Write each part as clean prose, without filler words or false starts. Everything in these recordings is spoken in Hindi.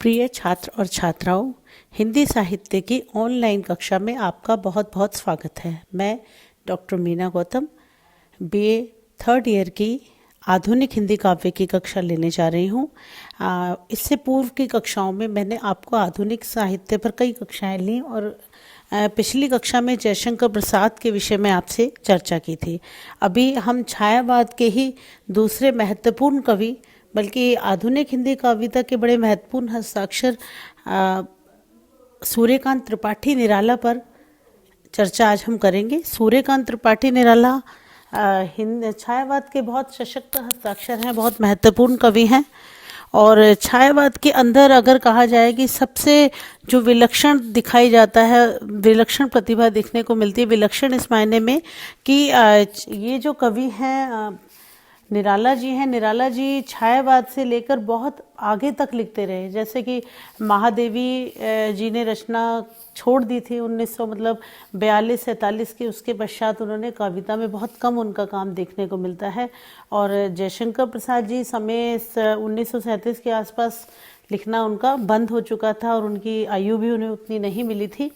प्रिय छात्र और छात्राओं, हिंदी साहित्य की ऑनलाइन कक्षा में आपका बहुत बहुत स्वागत है। मैं doctor Meena Gautam BA third year की आधुनिक हिंदी काव्य की कक्षा लेने जा रही हूँ। इससे पूर्व की कक्षाओं में मैंने आपको आधुनिक साहित्य पर कई कक्षाएं ली और पिछली कक्षा में जयशंकर प्रसाद के विषय में आपसे चर्चा की थी। अभी हम छायावाद के ही दूसरे महत्वपूर्ण कवि बल्कि आधुनिक हिंदी कविता के बड़े महत्वपूर्ण हस्ताक्षर सूर्यकांत त्रिपाठी निराला पर चर्चा आज हम करेंगे। सूर्यकांत त्रिपाठी निराला छायावाद के बहुत सशक्त हस्ताक्षर हैं, बहुत महत्वपूर्ण कवि हैं। और छायावाद के अंदर अगर कहा जाए कि सबसे जो विलक्षण दिखाई जाता है, विलक्षण प्रतिभा देखने को मिलती है, विलक्षण इस मायने में कि ये जो कवि हैं निराला जी हैं, निराला जी छायावाद से लेकर बहुत आगे तक लिखते रहे। जैसे कि महादेवी जी ने रचना छोड़ दी थी 1942-47 की, उसके पश्चात उन्होंने कविता में बहुत कम उनका काम देखने को मिलता है। और जयशंकर प्रसाद जी समय 1937 के आसपास लिखना उनका बंद हो चुका था और उनकी आयु भी उन्हें उतनी नहीं मिली थी।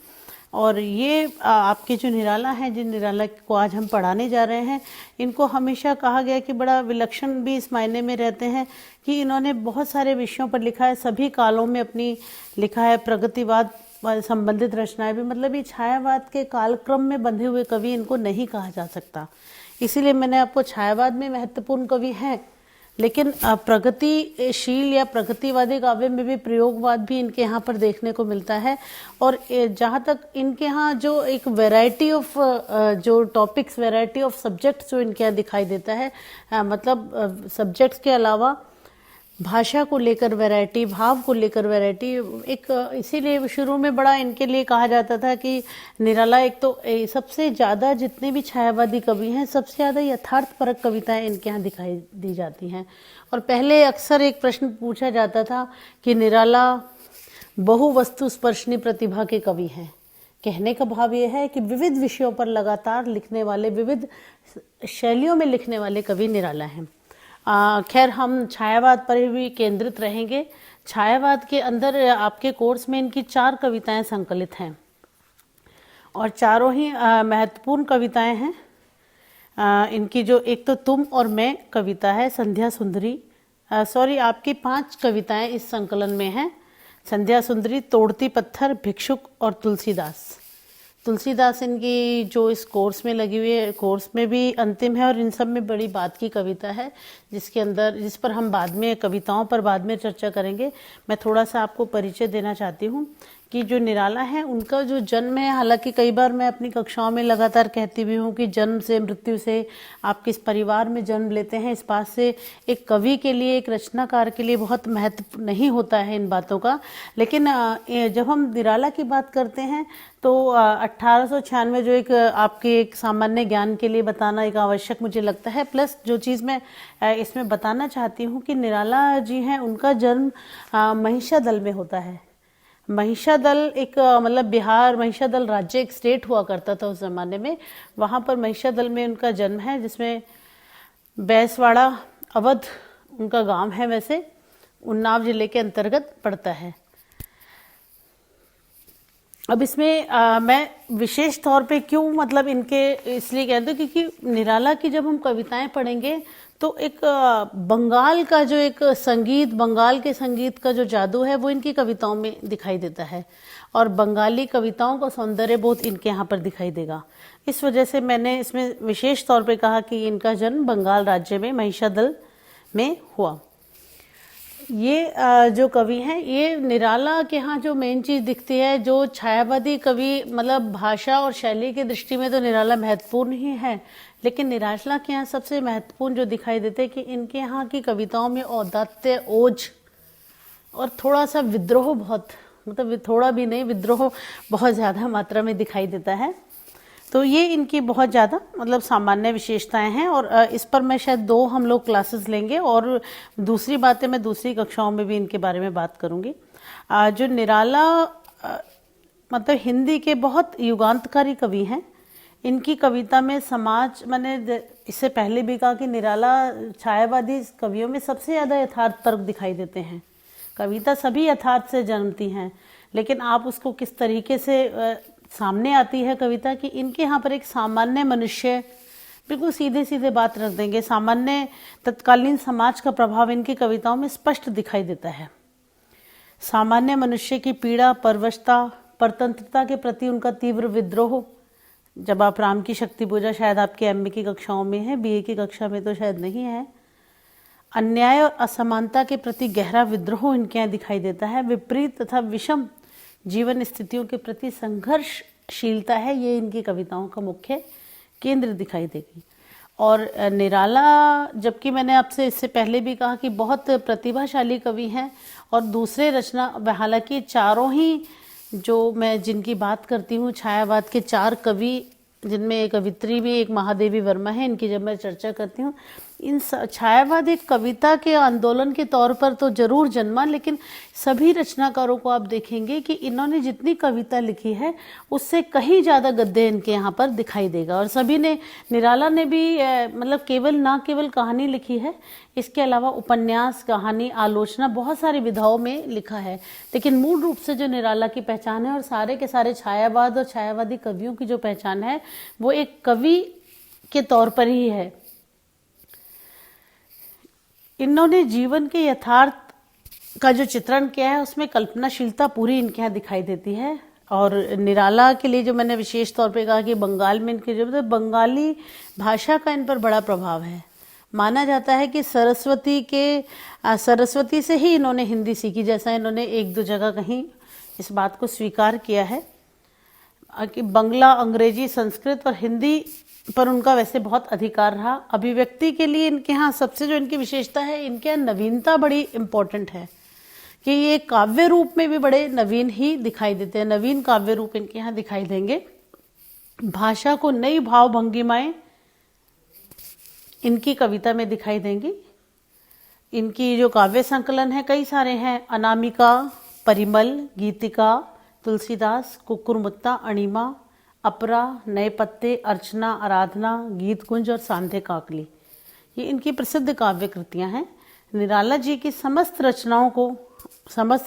और ये आपके जो निराला हैं, जिन निराला को आज हम पढ़ाने जा रहे हैं, इनको हमेशा कहा गया कि बड़ा विलक्षण भी इस मायने में रहते हैं कि इन्होंने बहुत सारे विषयों पर लिखा है, सभी कालों में अपनी लिखा है। प्रगतिवाद संबंधित रचनाएं भी, मतलब ये छायावाद के कालक्रम में बंधे हुए कवि इनको नहीं कहा जा सकता। इसीलिए मैंने आपको छायावाद में महत्वपूर्ण कवि हैं, लेकिन प्रगतिशील या प्रगतिवादी काव्य में भी प्रयोगवाद भी इनके यहाँ पर देखने को मिलता है। और जहाँ तक इनके यहाँ जो एक वैरायटी ऑफ जो टॉपिक्स, वैरायटी ऑफ सब्जेक्ट्स जो इनके यहाँ दिखाई देता है, मतलब सब्जेक्ट्स के अलावा भाषा को लेकर वैरायटी, भाव को लेकर वैरायटी, एक इसीलिए शुरू में बड़ा इनके लिए कहा जाता था कि निराला एक तो सबसे ज़्यादा, जितने भी छायावादी कवि हैं, सबसे ज़्यादा यथार्थपरक कविताएं इनके यहाँ दिखाई दी जाती हैं। और पहले अक्सर एक प्रश्न पूछा जाता था कि निराला बहुवस्तु स्पर्शनी प्रतिभा के कवि हैं। कहने का भाव यह है कि विविध विषयों पर लगातार लिखने वाले, विविध शैलियों में लिखने वाले कवि निराला हैं। खैर, हम छायावाद पर भी केंद्रित रहेंगे। छायावाद के अंदर आपके कोर्स में इनकी 4 कविताएं संकलित हैं और चारों ही महत्वपूर्ण कविताएं हैं। इनकी जो एक तो तुम और मैं कविता है, संध्या सुंदरी, आपकी 5 कविताएं इस संकलन में हैं। संध्या सुंदरी, तोड़ती पत्थर, भिक्षुक और तुलसीदास। तुलसीदास इनकी जो इस कोर्स में लगी हुई है, कोर्स में भी अंतिम है और इन सब में बड़ी बात की कविता है, जिस पर हम बाद में, कविताओं पर बाद में चर्चा करेंगे। मैं थोड़ा सा आपको परिचय देना चाहती हूँ कि जो निराला है उनका जो जन्म है, हालांकि कई बार मैं अपनी कक्षाओं में लगातार कहती भी हूँ कि जन्म से, मृत्यु से, आप किस परिवार में जन्म लेते हैं, इस बात से एक कवि के लिए, एक रचनाकार के लिए बहुत महत्व नहीं होता है इन बातों का। लेकिन जब हम निराला की बात करते हैं तो 1896 जो एक आपके एक सामान्य ज्ञान के लिए बताना एक आवश्यक मुझे लगता है। प्लस जो चीज़ मैं इसमें बताना चाहती हूँ कि निराला जी हैं, उनका जन्म महिषादल में होता है। महिषादल एक मतलब बिहार, महिषादल राज्य एक स्टेट हुआ करता था उस ज़माने में। वहाँ पर महिषादल में उनका जन्म है, जिसमें बैसवाड़ा अवध उनका गांव है। वैसे उन्नाव जिले के अंतर्गत पड़ता है। अब इसमें मैं विशेष तौर पे क्यों, मतलब इनके इसलिए कहती हूँ क्योंकि निराला की जब हम कविताएं पढ़ेंगे तो एक बंगाल का जो एक संगीत, बंगाल के संगीत का जो जादू है वो इनकी कविताओं में दिखाई देता है और बंगाली कविताओं का सौंदर्य बहुत इनके यहाँ पर दिखाई देगा। इस वजह से मैंने इसमें विशेष तौर पे कहा कि इनका जन्म बंगाल राज्य में महिषादल में हुआ। ये जो कवि हैं, ये निराला के यहाँ जो मेन चीज़ दिखती है, जो छायावादी कवि, मतलब भाषा और शैली की दृष्टि में तो निराला महत्वपूर्ण ही है, लेकिन निराला के यहाँ सबसे महत्वपूर्ण जो दिखाई देते हैं कि इनके यहाँ की कविताओं में औदात्य, ओज और थोड़ा सा विद्रोह, बहुत, मतलब थोड़ा भी नहीं, विद्रोह बहुत ज़्यादा मात्रा में दिखाई देता है। तो ये इनकी बहुत ज़्यादा मतलब सामान्य विशेषताएं हैं और इस पर मैं शायद 2 हम लोग क्लासेस लेंगे और दूसरी बातें मैं दूसरी कक्षाओं में भी इनके बारे में बात करूँगी। जो निराला मतलब हिंदी के बहुत युगांतकारी कवि हैं। इनकी कविता में समाज, मैंने इससे पहले भी कहा कि निराला छायावादी कवियों में सबसे ज़्यादा यथार्थपरक दिखाई देते हैं। कविता सभी यथार्थ से जन्मती हैं, लेकिन आप उसको किस तरीके से सामने आती है कविता की। इनके यहाँ पर एक सामान्य मनुष्य, बिल्कुल सीधे सीधे बात रख देंगे, सामान्य तत्कालीन समाज का प्रभाव इनकी कविताओं में स्पष्ट दिखाई देता है। सामान्य मनुष्य की पीड़ा, परवशता, परतंत्रता के प्रति उनका तीव्र विद्रोह। जब आप राम की शक्ति पूजा शायद आपके एमए की कक्षाओं में है, बीए की कक्षा में तो शायद नहीं है। अन्याय और असमानता के प्रति गहरा विद्रोह इनके यहाँ दिखाई देता है। विपरीत तथा विषम जीवन स्थितियों के प्रति संघर्षशीलता है, ये इनकी कविताओं का मुख्य केंद्र दिखाई देगी। और निराला, जबकि मैंने आपसे इससे पहले भी कहा कि बहुत प्रतिभाशाली कवि हैं, और दूसरे रचना, हालांकि चारों ही जो मैं जिनकी बात करती हूँ, छायावाद के 4 कवि, जिनमें एक कवित्री भी, एक महादेवी वर्मा है, इनकी जब मैं चर्चा करती हूँ, इन छायावाद एक कविता के आंदोलन के तौर पर तो जरूर जन्मा, लेकिन सभी रचनाकारों को आप देखेंगे कि इन्होंने जितनी कविता लिखी है उससे कहीं ज़्यादा गद्य इनके यहाँ पर दिखाई देगा। और सभी ने, निराला ने भी मतलब केवल कहानी लिखी है, इसके अलावा उपन्यास, कहानी, आलोचना बहुत सारी विधाओं में लिखा है, लेकिन मूल रूप से जो निराला की पहचान है और सारे के सारे छायावाद और छायावादी कवियों की जो पहचान है वो एक कवि के तौर पर ही है। इन्होंने जीवन के यथार्थ का जो चित्रण किया है उसमें कल्पनाशीलता पूरी इनके यहाँ दिखाई देती है। और निराला के लिए जो मैंने विशेष तौर पे कहा कि बंगाल में इनके जो बंगाली भाषा का इन पर बड़ा प्रभाव है। माना जाता है कि सरस्वती से ही इन्होंने हिंदी सीखी, जैसा इन्होंने 1-2 जगह कहीं इस बात को स्वीकार किया है कि बंगला, अंग्रेजी, संस्कृत और हिंदी पर उनका वैसे बहुत अधिकार रहा। अभिव्यक्ति के लिए इनके यहाँ सबसे जो इनकी विशेषता है, इनके यहाँ नवीनता बड़ी इम्पोर्टेंट है कि ये काव्य रूप में भी बड़े नवीन ही दिखाई देते हैं। नवीन काव्य रूप इनके यहाँ दिखाई देंगे। भाषा को नई भाव भंगिमाएं इनकी कविता में दिखाई देंगी। इनकी जो काव्य संकलन है कई सारे हैं, अनामिका, परिमल, गीतिका, तुलसीदास, कुकुरमुत्ता, अणिमा, अपरा, नए पत्ते, अर्चना, आराधना, गीत कुंज और सांध्य काकली, ये इनकी प्रसिद्ध काव्य कृतियाँ हैं। निराला जी की समस्त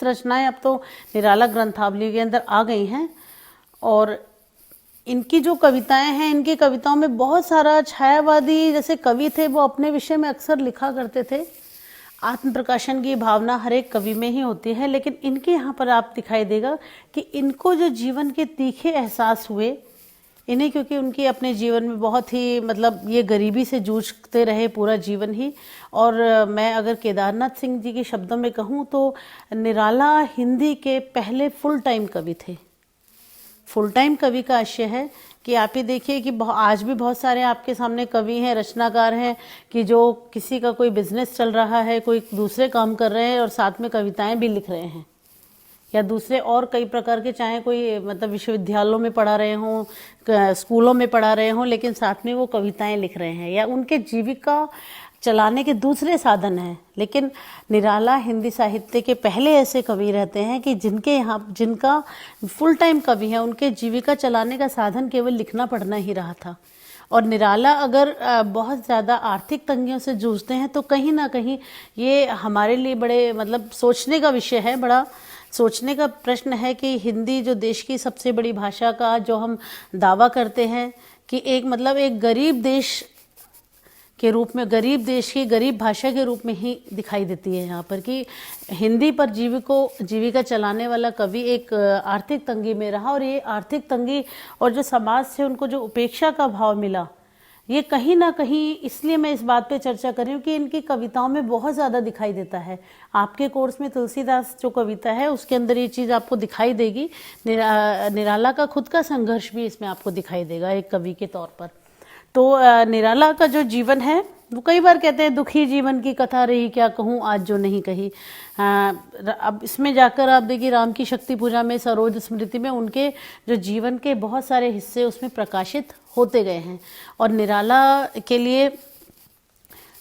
रचनाएं अब तो निराला ग्रंथावली के अंदर आ गई हैं। और इनकी जो कविताएं हैं, इनकी कविताओं में बहुत सारा छायावादी जैसे कवि थे वो अपने विषय में अक्सर लिखा करते थे। आत्म प्रकाशन की भावना हर एक कवि में ही होती है, लेकिन इनके यहाँ पर आप दिखाई देगा कि इनको जो जीवन के तीखे एहसास हुए इन्हें, क्योंकि उनकी अपने जीवन में बहुत ही मतलब ये गरीबी से जूझते रहे पूरा जीवन ही। और मैं अगर केदारनाथ सिंह जी के शब्दों में कहूँ तो निराला हिंदी के पहले फुल टाइम कवि थे। फुल टाइम कवि का आशय है कि आप ही देखिए कि आज भी बहुत सारे आपके सामने कवि हैं, रचनाकार हैं कि जो किसी का कोई बिजनेस चल रहा है, कोई दूसरे काम कर रहे हैं और साथ में कविताएं भी लिख रहे हैं, या दूसरे और कई प्रकार के, चाहे कोई मतलब विश्वविद्यालयों में पढ़ा रहे हों, स्कूलों में पढ़ा रहे हों, लेकिन साथ में वो कविताएं लिख रहे हैं या उनके जीविका चलाने के दूसरे साधन हैं। लेकिन निराला हिंदी साहित्य के पहले ऐसे कवि रहते हैं कि जिनका फुल टाइम कवि है, उनके जीविका चलाने का साधन केवल लिखना पढ़ना ही रहा था। और निराला अगर बहुत ज़्यादा आर्थिक तंगियों से जूझते हैं तो कहीं ना कहीं ये हमारे लिए बड़े मतलब सोचने का विषय है, बड़ा सोचने का प्रश्न है कि हिंदी जो देश की सबसे बड़ी भाषा का जो हम दावा करते हैं कि एक गरीब देश के रूप में, गरीब देश की गरीब भाषा के रूप में ही दिखाई देती है यहाँ पर, कि हिंदी पर जीविका चलाने वाला कवि एक आर्थिक तंगी में रहा। और ये आर्थिक तंगी और जो समाज से उनको जो उपेक्षा का भाव मिला, ये कहीं ना कहीं, इसलिए मैं इस बात पे चर्चा कर रही हूँ कि इनकी कविताओं में बहुत ज़्यादा दिखाई देता है। आपके कोर्स में तुलसीदास जो कविता है उसके अंदर ये चीज़ आपको दिखाई देगी। निराला का खुद का संघर्ष भी इसमें आपको दिखाई देगा एक कवि के तौर पर। तो निराला का जो जीवन है वो कई बार कहते हैं दुखी जीवन की कथा रही क्या कहूँ आज जो नहीं कही। अब इसमें जाकर आप देखिए राम की शक्ति पूजा में, सरोज स्मृति में उनके जो जीवन के बहुत सारे हिस्से उसमें प्रकाशित होते गए हैं। और निराला के लिए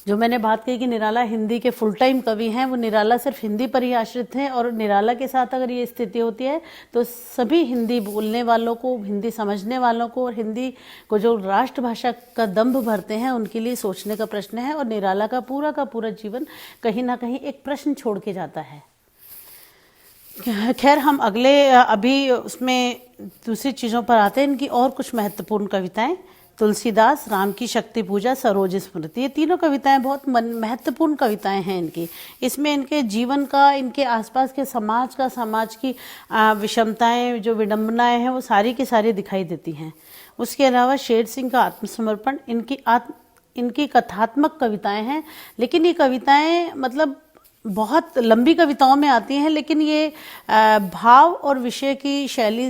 जो मैंने बात कही कि निराला हिंदी के फुल टाइम कवि हैं, वो निराला सिर्फ हिंदी पर ही आश्रित हैं। और निराला के साथ अगर ये स्थिति होती है तो सभी हिंदी बोलने वालों को, हिंदी समझने वालों को और हिंदी को जो राष्ट्रभाषा का दंभ भरते हैं उनके लिए सोचने का प्रश्न है। और निराला का पूरा जीवन कहीं ना कहीं एक प्रश्न छोड़ के जाता है खैर हम अगले अभी उसमें दूसरी चीज़ों पर आते हैं। इनकी और कुछ महत्वपूर्ण कविताएं, तुलसीदास, राम की शक्ति पूजा, सरोज स्मृति, ये तीनों कविताएं बहुत महत्वपूर्ण कविताएं हैं इनकी। इसमें इनके जीवन का, इनके आसपास के समाज का, समाज की विषमताएं, जो विडंबनाएं हैं, वो सारी की सारी दिखाई देती हैं। उसके अलावा शेर सिंह का आत्मसमर्पण, इनकी कथात्मक कविताएं हैं, लेकिन ये कविताएं मतलब बहुत लंबी कविताओं में आती हैं, लेकिन ये भाव और विषय की शैली,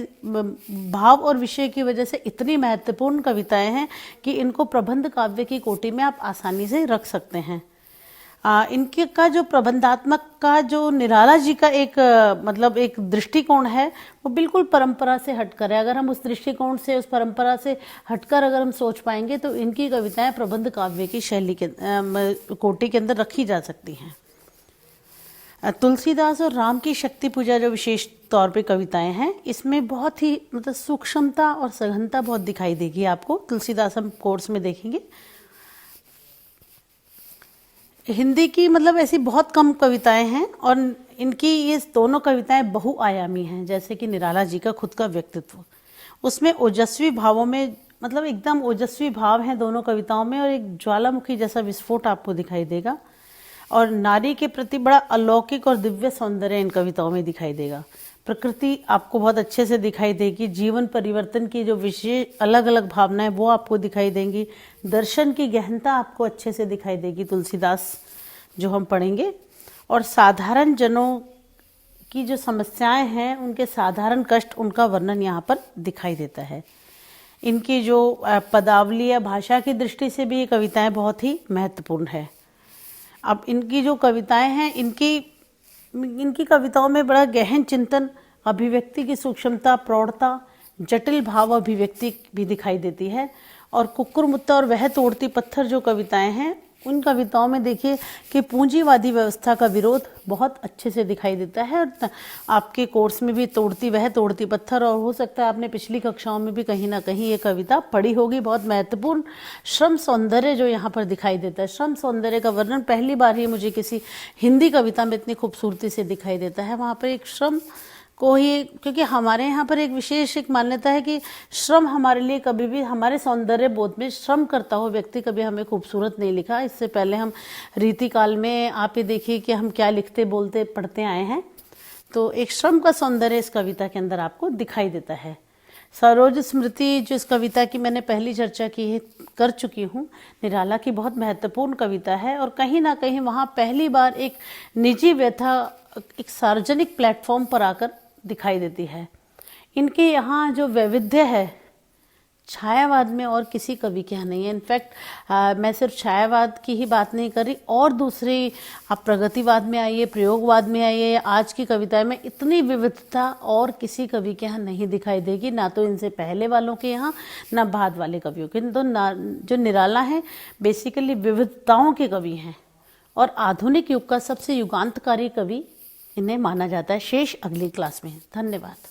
भाव और विषय की वजह से इतनी महत्वपूर्ण कविताएं हैं कि इनको प्रबंध काव्य की कोटि में आप आसानी से रख सकते हैं। इनके का जो प्रबंधात्मक का जो निराला जी का एक मतलब एक दृष्टिकोण है, वो बिल्कुल परंपरा से हटकर है। अगर हम उस दृष्टिकोण से, उस परंपरा से हटकर अगर हम सोच पाएंगे तो इनकी कविताएं प्रबंध काव्य की शैली के कोटि के अंदर रखी जा सकती हैं। तुलसीदास और राम की शक्ति पूजा जो विशेष तौर पे कविताएं हैं, इसमें बहुत ही मतलब सूक्ष्मता और सघनता बहुत दिखाई देगी आपको। तुलसीदास हम कोर्स में देखेंगे। हिंदी की मतलब ऐसी बहुत कम कविताएं हैं और इनकी ये दोनों कविताएं बहुआयामी हैं। जैसे कि निराला जी का खुद का व्यक्तित्व, उसमें ओजस्वी भावों में मतलब एकदम ओजस्वी भाव हैं दोनों कविताओं में, और एक ज्वालामुखी जैसा विस्फोट आपको दिखाई देगा। और नारी के प्रति बड़ा अलौकिक और दिव्य सौंदर्य इन कविताओं में दिखाई देगा। प्रकृति आपको बहुत अच्छे से दिखाई देगी। जीवन परिवर्तन की जो विशेष अलग अलग भावनाएं वो आपको दिखाई देंगी। दर्शन की गहनता आपको अच्छे से दिखाई देगी तुलसीदास जो हम पढ़ेंगे। और साधारण जनों की जो समस्याएं हैं, उनके साधारण कष्ट, उनका वर्णन यहाँ पर दिखाई देता है। इनकी जो पदावली या भाषा की दृष्टि से भी ये कविताएं बहुत ही महत्वपूर्ण है। अब इनकी जो कविताएं हैं, इनकी कविताओं में बड़ा गहन चिंतन, अभिव्यक्ति की सूक्ष्मता, प्रौढ़ता, जटिल भाव अभिव्यक्ति भी दिखाई देती है। और कुक्कुर मुत्ता और वह तोड़ती पत्थर जो कविताएं हैं, उन कविताओं में देखिए कि पूंजीवादी व्यवस्था का विरोध बहुत अच्छे से दिखाई देता है। और आपके कोर्स में भी वह तोड़ती पत्थर, और हो सकता है आपने पिछली कक्षाओं में भी कहीं ना कहीं ये कविता पढ़ी होगी। बहुत महत्वपूर्ण श्रम सौंदर्य जो यहाँ पर दिखाई देता है, श्रम सौंदर्य का वर्णन पहली बार ही मुझे किसी हिंदी कविता में इतनी खूबसूरती से दिखाई देता है। वहाँ पर एक श्रम को ही, क्योंकि हमारे यहाँ पर एक विशेष एक मान्यता है कि श्रम हमारे लिए कभी भी, हमारे सौंदर्य बोध में श्रम करता हो व्यक्ति कभी हमें खूबसूरत नहीं लिखा। इससे पहले हम रीति काल में आप ये देखिए कि हम क्या लिखते, बोलते, पढ़ते आए हैं। तो एक श्रम का सौंदर्य इस कविता के अंदर आपको दिखाई देता है। सरोज स्मृति जो इस कविता की मैंने पहली चर्चा की कर चुकी हूँ, निराला की बहुत महत्वपूर्ण कविता है। और कहीं ना कहीं वहाँ पहली बार एक निजी व्यथा एक सार्वजनिक प्लेटफॉर्म पर आकर दिखाई देती है। इनके यहाँ जो वैविध्य है छायावाद में और किसी कवि के यहाँ नहीं है। इनफैक्ट मैं सिर्फ छायावाद की ही बात नहीं कर रही, और दूसरी आप प्रगतिवाद में आइए, प्रयोगवाद में आइए, आज की कविताएं में इतनी विविधता और किसी कवि के यहाँ नहीं दिखाई देगी, ना तो इनसे पहले वालों के यहाँ, ना बाद वाले कवियों के। तो जो निराला है बेसिकली विविधताओं के कवि हैं, और आधुनिक युग का सबसे युगांतकारी कवि इन्हें माना जाता है। शेष अगली क्लास में। धन्यवाद।